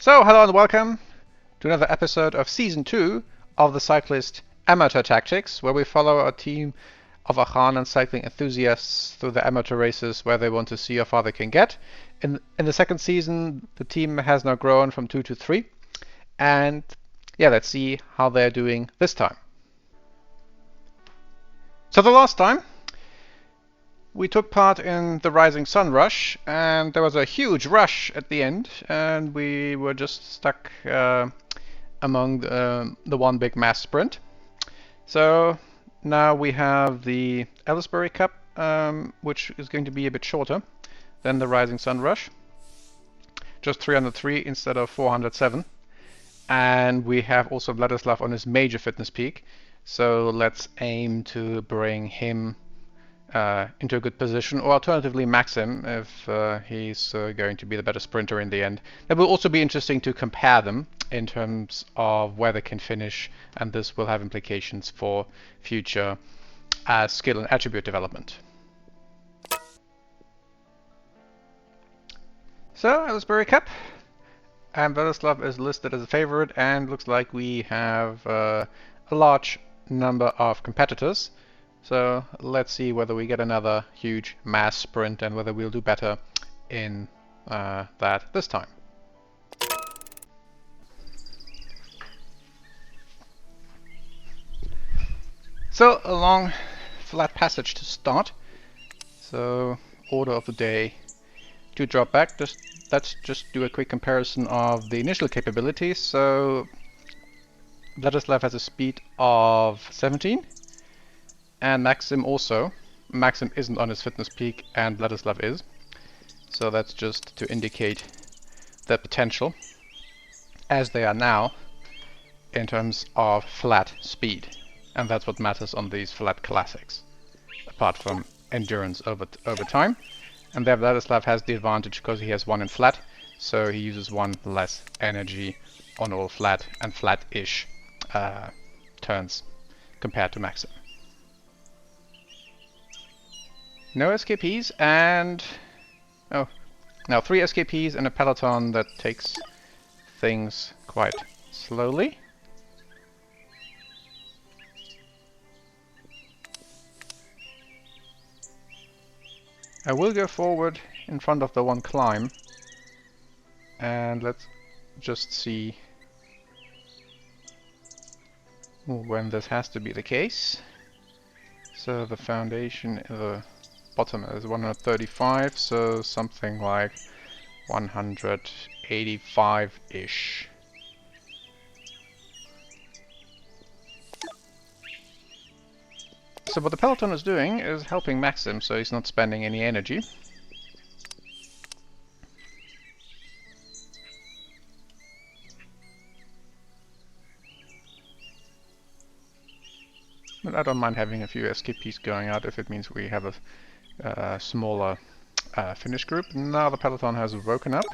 So, hello and welcome to another episode of Season 2 of the Cyclist Amateur Tactics, where we follow a team of Achan and cycling enthusiasts through the amateur races where they want to see how far they can get. In the second season, the team has now grown from 2 to 3, and yeah, let's see how they're doing this time. So the last time, we took part in the Rising Sun Rush, and there was a huge rush at the end, and we were just stuck among the one big mass sprint. So now we have the Ellisbury Cup, which is going to be a bit shorter than the Rising Sun Rush. Just 303 instead of 407. And we have also Vladislav on his major fitness peak. So let's aim to bring him into a good position, or alternatively Maxim if he's going to be the better sprinter in the end. That will also be interesting to compare them in terms of where they can finish, and this will have implications for future skill and attribute development. So, Ellisbury Cup, and Vladislav is listed as a favorite, and looks like we have a large number of competitors. So let's see whether we get another huge mass sprint and whether we'll do better in that this time. So a long flat passage to start. So order of the day to drop back. Let's just do a quick comparison of the initial capabilities. So Vladislav has a speed of 17. And Maxim also. Maxim isn't on his fitness peak and Vladislav is. So that's just to indicate their potential as they are now in terms of flat speed. And that's what matters on these flat classics, apart from endurance over time. And there Vladislav has the advantage because he has 1 in flat, so he uses 1 less energy on all flat and flat-ish turns compared to Maxim. No SKPs and... oh, now 3 SKPs and a peloton that takes things quite slowly. I will go forward in front of the one climb, and let's just see when this has to be the case. So the foundation, the bottom is 135, so something like 185-ish. So what the peloton is doing is helping Maxim, so he's not spending any energy. But I don't mind having a few SKPs going out if it means we have a smaller finish group. Now the peloton has woken up,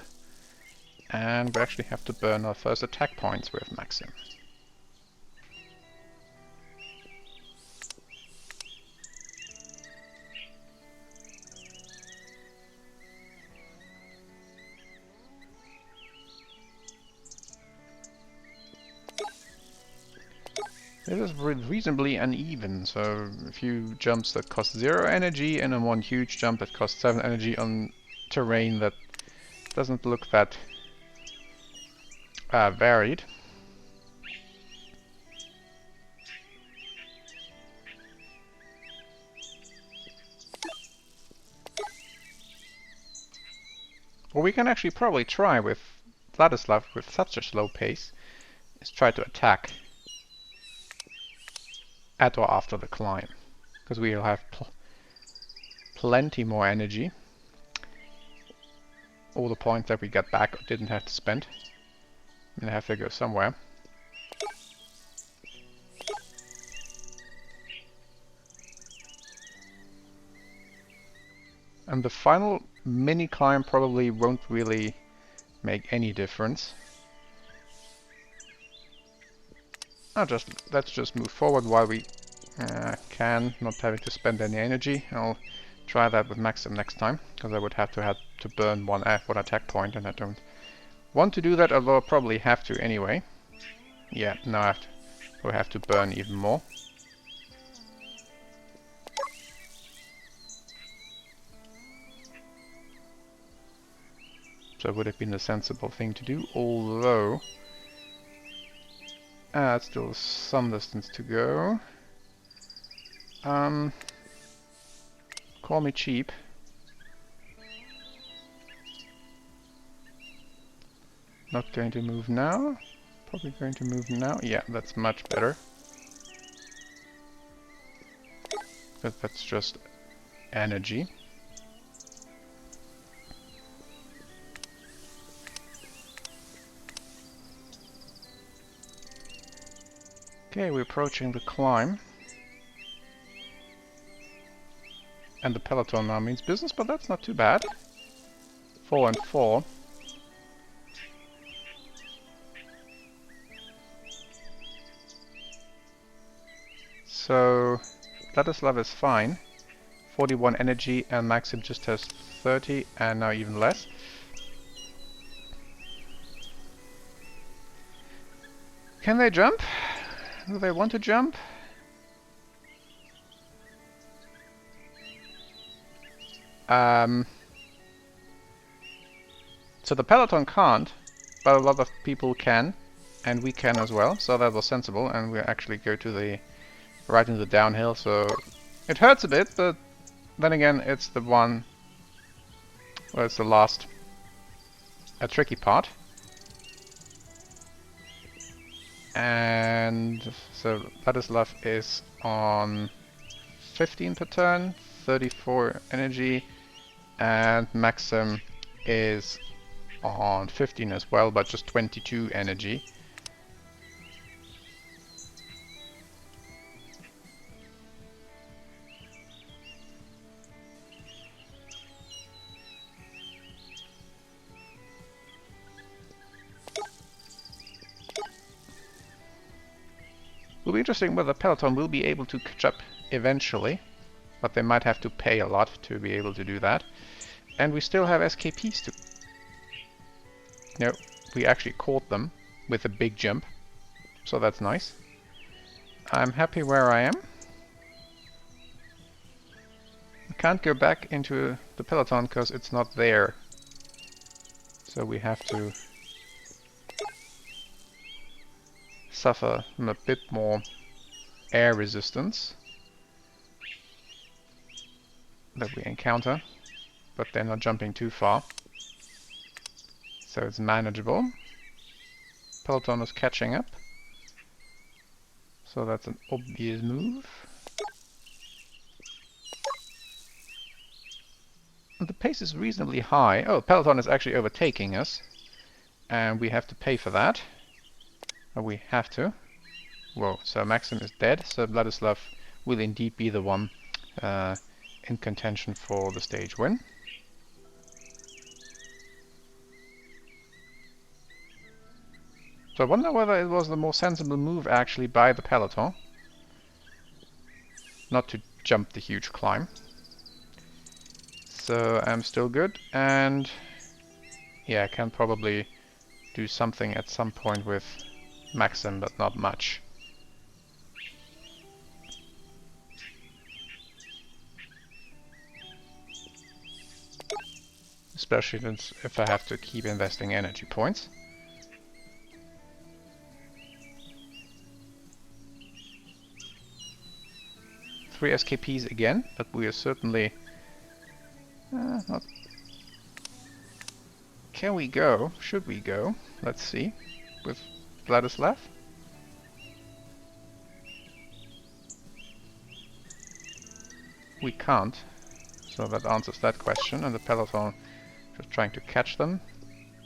and we actually have to burn our first attack points with Maxim. This is reasonably uneven, so a few jumps that cost 0 energy and then one huge jump that costs 7 energy on terrain that doesn't look that varied. What we can actually probably try with Vladislav with such a slow pace is try to attack at or after the climb, because we'll have plenty more energy. All the points that we got back didn't have to spend. They have to go somewhere. And the final mini climb probably won't really make any difference. Let's just move forward while we can, not having to spend any energy. I'll try that with Maxim next time, because I would have to burn one attack point, and I don't want to do that, although I probably have to anyway. Yeah, no, we'll have to burn even more. So it would have been the sensible thing to do, although it's still some distance to go. Call me cheap. Not going to move now. Probably going to move now. Yeah, that's much better. But that's just energy. Okay, we're approaching the climb. And the peloton now means business, but that's not too bad. 4 and 4. So Vladislav is fine. 41 energy, and Maxim just has 30, and now even less. Can they jump? Do they want to jump? So the peloton can't, but a lot of people can, and we can as well, so that was sensible, and we actually go to the right into the downhill, so it hurts a bit, but then again it's the one, well, it's the last tricky part. And so Vladislav is on 15 per turn, 34 energy, and Maxim is on 15 as well, but just 22 energy. Will be interesting whether Peloton will be able to catch up eventually, but they might have to pay a lot to be able to do that. And we still have SKPs to... No, we actually caught them with a big jump, so that's nice. I'm happy where I am. I can't go back into the Peloton because it's not there. So we have to suffer from a bit more air resistance that we encounter, but they're not jumping too far, so it's manageable. Peloton is catching up, so that's an obvious move. And the pace is reasonably high. Oh, Peloton is actually overtaking us, and we have to pay for that. We have to. Whoa, so Maxim is dead, so Vladislav will indeed be the one in contention for the stage win. So I wonder whether it was the more sensible move actually by the peloton not to jump the huge climb. So I'm still good, and yeah, I can probably do something at some point with Maxim, but not much. Especially if I have to keep investing energy points. Three SKPs again, but we are certainly not... Can we go? Should we go? Let's see. With Vladislav. We can't, so that answers that question, and the peloton just trying to catch them.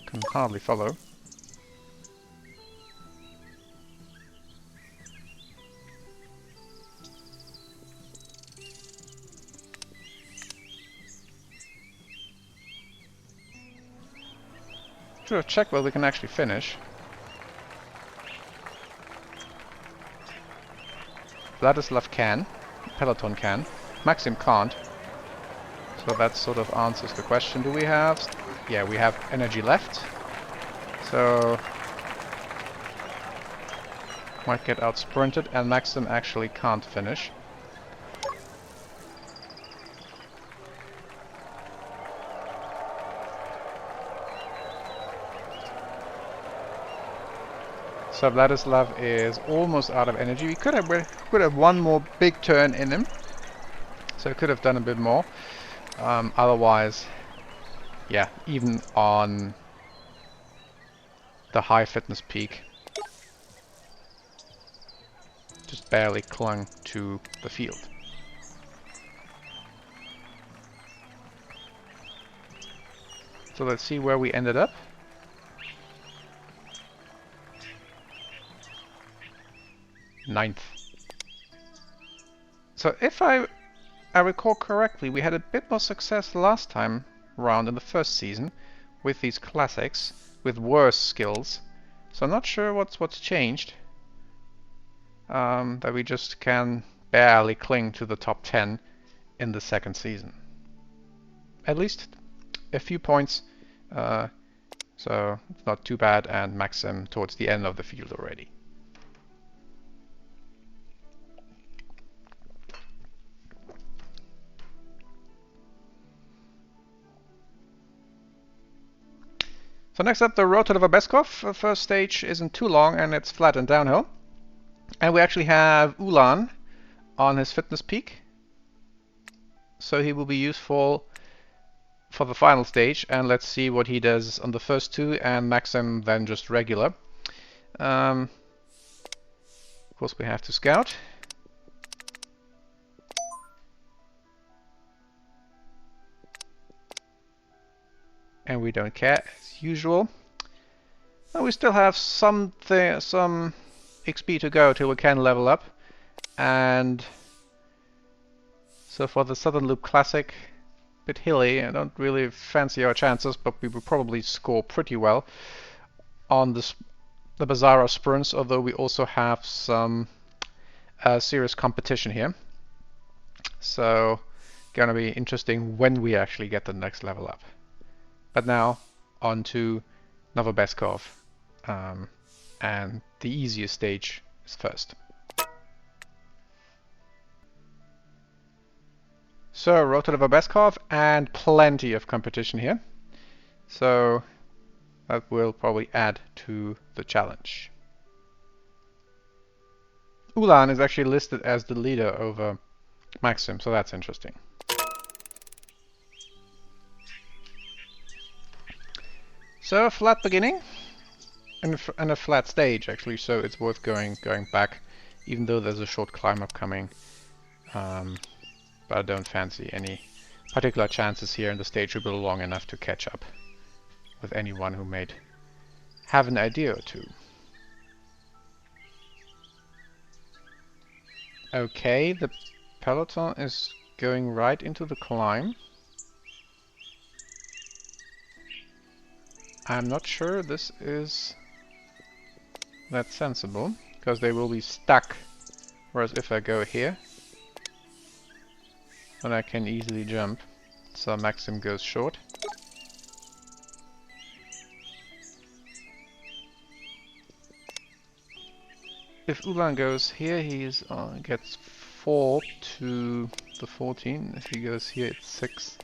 Can hardly follow. Should have checked whether we can actually finish. Vladislav can, peloton can, Maxim can't. So that sort of answers the question. Do we have... Yeah, we have energy left. So might get out sprinted, and Maxim actually can't finish. So Vladislav is almost out of energy. We could have one more big turn in him, so could have done a bit more. Otherwise, yeah, even on the high fitness peak, just barely clung to the field. So let's see where we ended up. Ninth. So if I recall correctly, we had a bit more success last time round in the first season with these classics with worse skills. So I'm not sure what's changed. That we just can barely cling to the top 10 in the second season. At least a few points, so it's not too bad, and Maxim towards the end of the field already. So next up, the road to Novobeskov. The first stage isn't too long and it's flat and downhill. And we actually have Ulan on his fitness peak. So he will be useful for the final stage, and let's see what he does on the first two, and Maxim then just regular. Of course we have to scout. And we don't care, as usual. Well, we still have some XP to go till we can level up. And so for the Southern Loop Classic, bit hilly, I don't really fancy our chances, but we will probably score pretty well on the Bazzara sprints, although we also have some serious competition here. So gonna be interesting when we actually get the next level up. But now on to Novobeskov, and the easiest stage is first. So road to Novobeskov, and plenty of competition here. So that will probably add to the challenge. Ulan is actually listed as the leader over Maxim, so that's interesting. So a flat beginning and a flat stage actually, so it's worth going back, even though there's a short climb up coming. But I don't fancy any particular chances here, and the stage will be long enough to catch up with anyone who might have an idea or two. Okay, the peloton is going right into the climb. I'm not sure this is that sensible, because they will be stuck, whereas if I go here, then I can easily jump. So Maxim goes short. If Ulan goes here, he gets 4 to the 14. If he goes here, it's 6.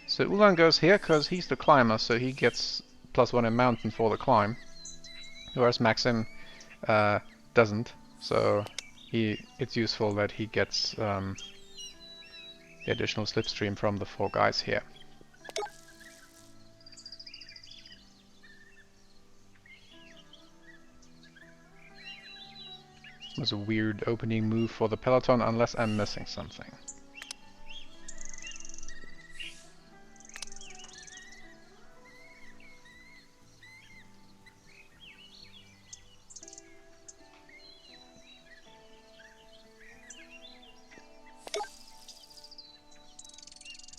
So Ulan goes here because he's the climber, so he gets +1 in mountain for the climb, whereas Maxim doesn't. So it's useful that he gets the additional slipstream from the 4 guys here. It was a weird opening move for the peloton, unless I'm missing something.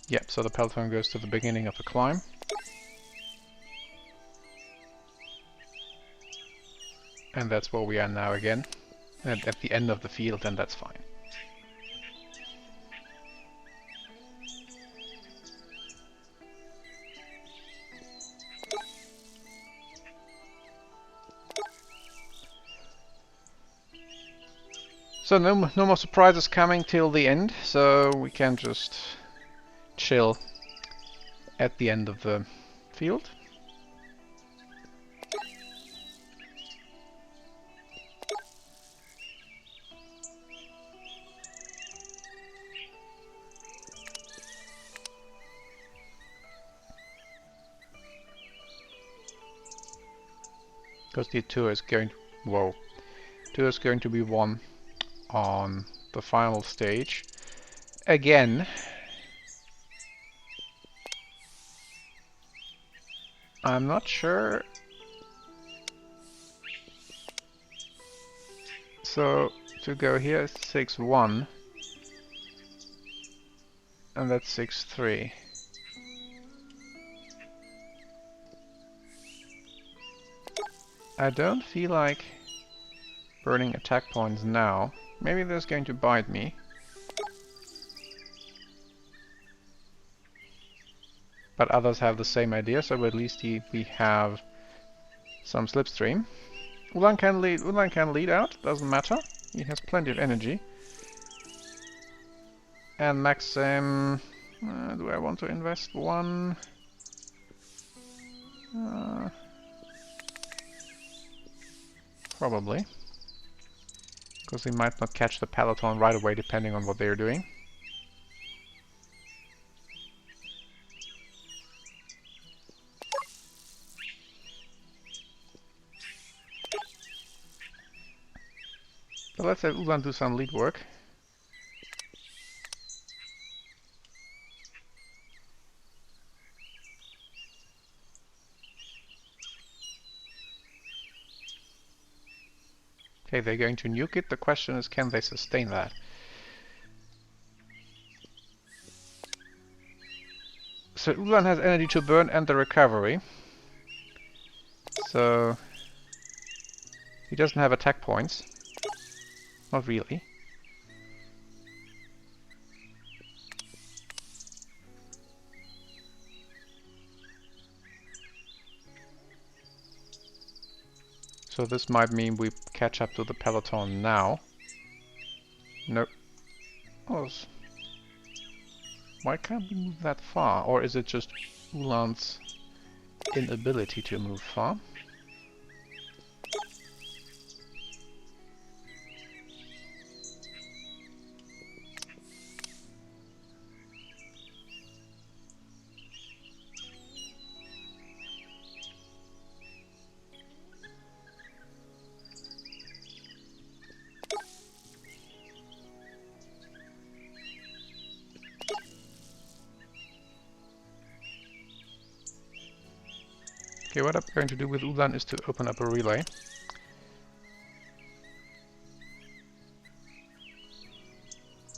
Yep, so the peloton goes to the beginning of the climb. And that's where we are now again. And at the end of the field, and that's fine. So no more surprises coming till the end, so we can just chill at the end of the field. Because the tour is going to be won on the final stage again. I'm not sure. So to go here is 6-1 and that's 6-3. I don't feel like burning attack points now. Maybe that's going to bite me. But others have the same idea, so at least we have some slipstream. Ulan can lead out, doesn't matter. He has plenty of energy. And Maxim, do I want to invest one? Probably. Because he might not catch the peloton right away depending on what they're doing. But let's have Ulan do some lead work. Okay, they're going to nuke it. The question is, can they sustain that? So Ulan has energy to burn and the recovery. So he doesn't have attack points. Not really. So this might mean we catch up to the peloton now. Nope. Oh, why can't we move that far? Or is it just Ulan's inability to move far? Okay, what I'm going to do with Ulan is to open up a relay.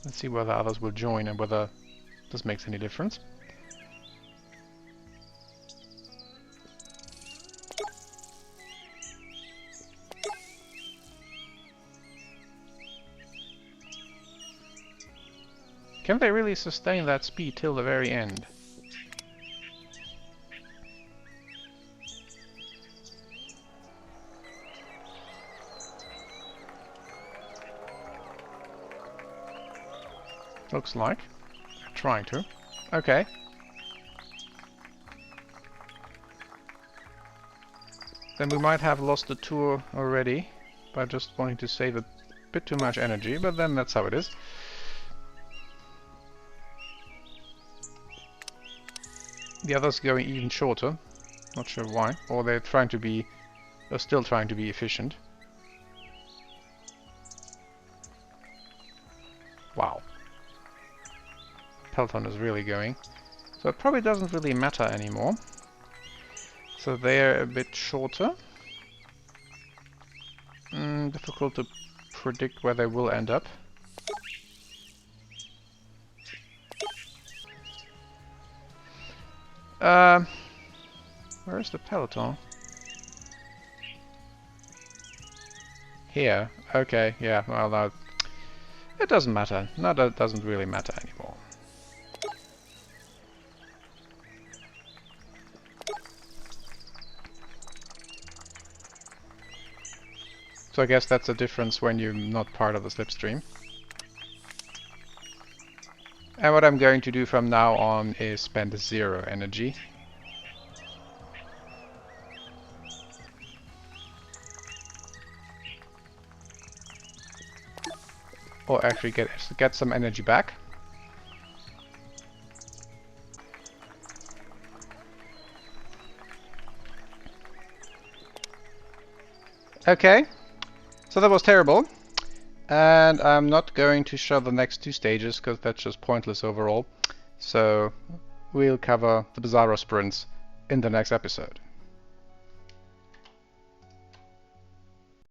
Let's see whether others will join and whether this makes any difference. Can they really sustain that speed till the very end? Looks like. Trying to. Okay. Then we might have lost the tour already by just wanting to save a bit too much energy, but then that's how it is. The others going even shorter. Not sure why. Or they're still trying to be efficient. Wow. Peloton is really going. So it probably doesn't really matter anymore. So they're a bit shorter. Difficult to predict where they will end up. Where's the peloton? Here. Okay, yeah, well, no, it doesn't matter. No, that doesn't really matter anymore. So I guess that's a difference when you're not part of the slipstream. And what I'm going to do from now on is spend 0 energy. Or actually get some energy back. Okay, so that was terrible. And I'm not going to show the next 2 stages because that's just pointless overall. So we'll cover the Bizarro sprints in the next episode.